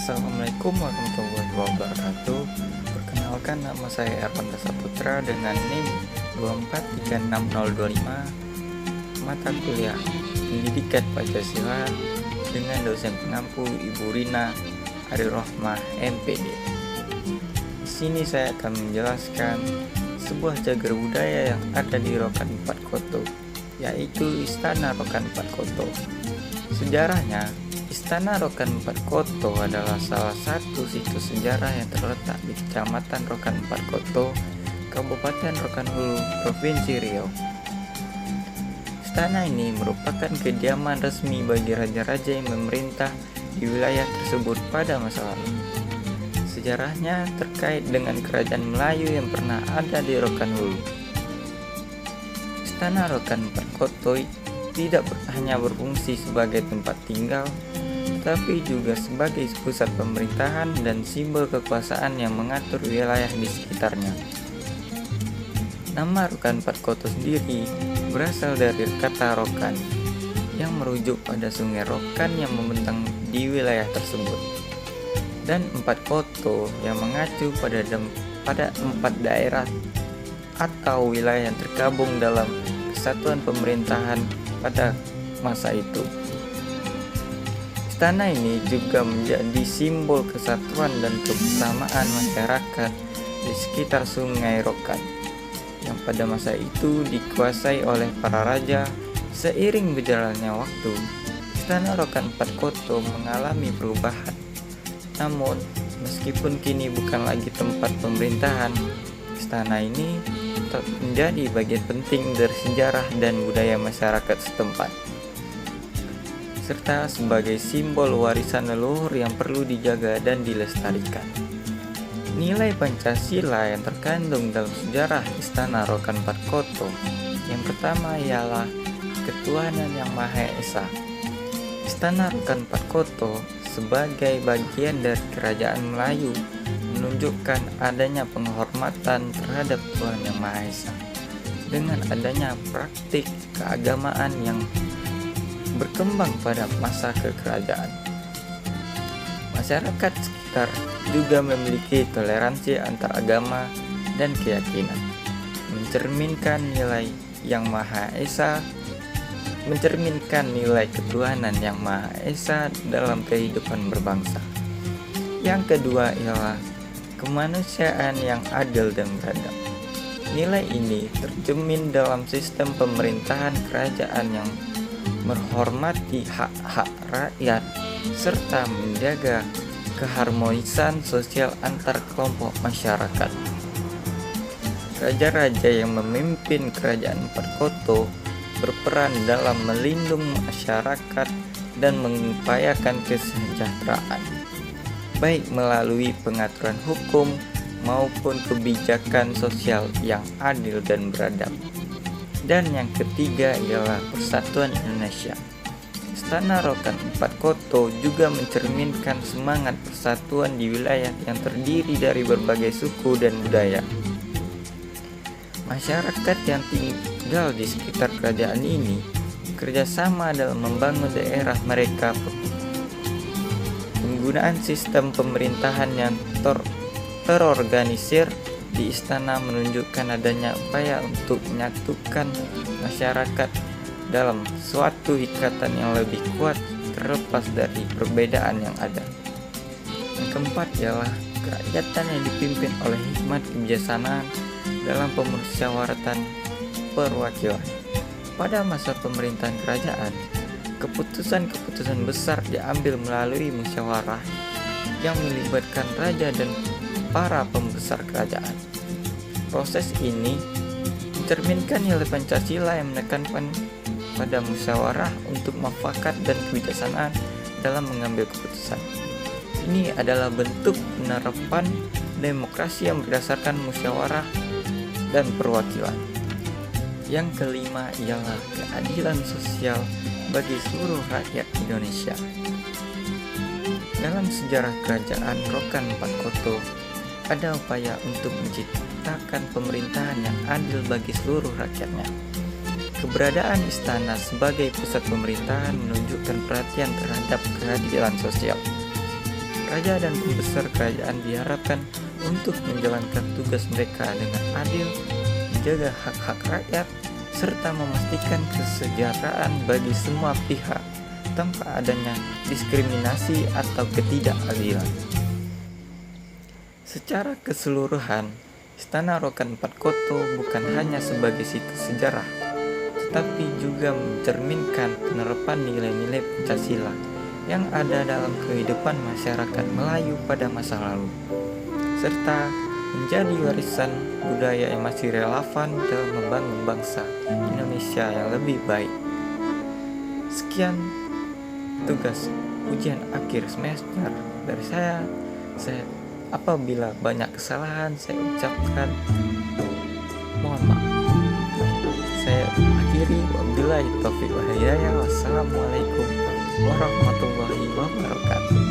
Assalamualaikum warahmatullahi wabarakatuh. Perkenalkan, nama saya Erlangga Saputra dengan NIM 2436025, mata kuliah Pendidikan Pancasila dengan dosen pengampu Ibu Rina Arirohmah MPD. Di sini saya akan menjelaskan sebuah cagar budaya yang ada di Rokan 4 Koto, yaitu Istana Rokan 4 Koto. Sejarahnya, Istana Rokan 4 Koto adalah salah satu situs sejarah yang terletak di Kecamatan Rokan 4 Koto, Kabupaten Rokan Hulu, Provinsi Riau. Istana ini merupakan kediaman resmi bagi raja-raja yang memerintah di wilayah tersebut pada masa lalu. Sejarahnya terkait dengan kerajaan Melayu yang pernah ada di Rokan Hulu. Istana Rokan 4 Koto tidak hanya berfungsi sebagai tempat tinggal, tetapi juga sebagai pusat pemerintahan dan simbol kekuasaan yang mengatur wilayah di sekitarnya. Nama Rokan 4 Koto sendiri berasal dari kata Rokan, yang merujuk pada sungai Rokan yang membentang di wilayah tersebut, dan 4 Koto yang mengacu pada 4 daerah atau wilayah yang tergabung dalam kesatuan pemerintahan pada masa itu. Istana ini juga menjadi simbol kesatuan dan kebersamaan masyarakat di sekitar Sungai Rokan, yang pada masa itu dikuasai oleh para raja. Seiring berjalannya waktu, Istana Rokan 4 Koto mengalami perubahan. Namun, meskipun kini bukan lagi tempat pemerintahan, istana ini tetap menjadi bagian penting dari sejarah dan budaya masyarakat setempat, serta sebagai simbol warisan leluhur yang perlu dijaga dan dilestarikan. Nilai Pancasila yang terkandung dalam sejarah Istana Rokan 4 Koto, yang pertama ialah ketuhanan yang Maha Esa. Istana Rokan 4 Koto sebagai bagian dari kerajaan Melayu menunjukkan adanya penghormatan terhadap Tuhan yang Maha Esa dengan adanya praktik keagamaan yang berkembang pada masa kekerajaan. Masyarakat sekitar juga memiliki toleransi antar agama dan keyakinan, mencerminkan nilai ketuhanan yang Maha Esa dalam kehidupan berbangsa. Yang kedua ialah kemanusiaan yang adil dan beradab. Nilai ini tercermin dalam sistem pemerintahan kerajaan yang menghormati hak-hak rakyat serta menjaga keharmonisan sosial antar kelompok masyarakat. Raja-raja yang memimpin kerajaan 4 Koto berperan dalam melindungi masyarakat dan mengupayakan kesejahteraan, baik melalui pengaturan hukum maupun kebijakan sosial yang adil dan beradab. Dan yang ketiga ialah persatuan Indonesia. Istana Rokan 4 Koto juga mencerminkan semangat persatuan di wilayah yang terdiri dari berbagai suku dan budaya. Masyarakat yang tinggal di sekitar kerajaan ini kerjasama dalam membangun daerah mereka. Penggunaan sistem pemerintahan yang terorganisir di istana menunjukkan adanya upaya untuk menyatukan masyarakat dalam suatu ikatan yang lebih kuat terlepas dari perbedaan yang ada. Yang keempat ialah kerakyatan yang dipimpin oleh hikmat kebijaksanaan dalam pemusyawaratan perwakilan. Pada masa pemerintahan kerajaan, keputusan-keputusan besar diambil melalui musyawarah yang melibatkan raja dan para pembesar kerajaan. Proses ini mencerminkan nilai Pancasila yang menekankan pada musyawarah untuk mufakat dan kebijaksanaan dalam mengambil keputusan. Ini adalah bentuk penerapan demokrasi yang berdasarkan musyawarah dan perwakilan. Yang kelima ialah keadilan sosial bagi seluruh rakyat Indonesia. Dalam sejarah kerajaan Rokan 4 Koto, ada upaya untuk menciptakan pemerintahan yang adil bagi seluruh rakyatnya. Keberadaan istana sebagai pusat pemerintahan menunjukkan perhatian terhadap keadilan sosial. Raja dan pembesar kerajaan diharapkan untuk menjalankan tugas mereka dengan adil, menjaga hak-hak rakyat, serta memastikan kesejahteraan bagi semua pihak tanpa adanya diskriminasi atau ketidakadilan. Secara keseluruhan, Istana Rokan Empat Koto bukan hanya sebagai situs sejarah, tetapi juga mencerminkan penerapan nilai-nilai Pancasila yang ada dalam kehidupan masyarakat Melayu pada masa lalu, serta menjadi warisan budaya yang masih relevan dalam membangun bangsa Indonesia yang lebih baik. Sekian tugas ujian akhir semester dari saya. Apabila banyak kesalahan saya ucapkan mohon maaf. Saya akhiri, wabillahi taufiq wal hidayah. Wassalamualaikum warahmatullahi wabarakatuh.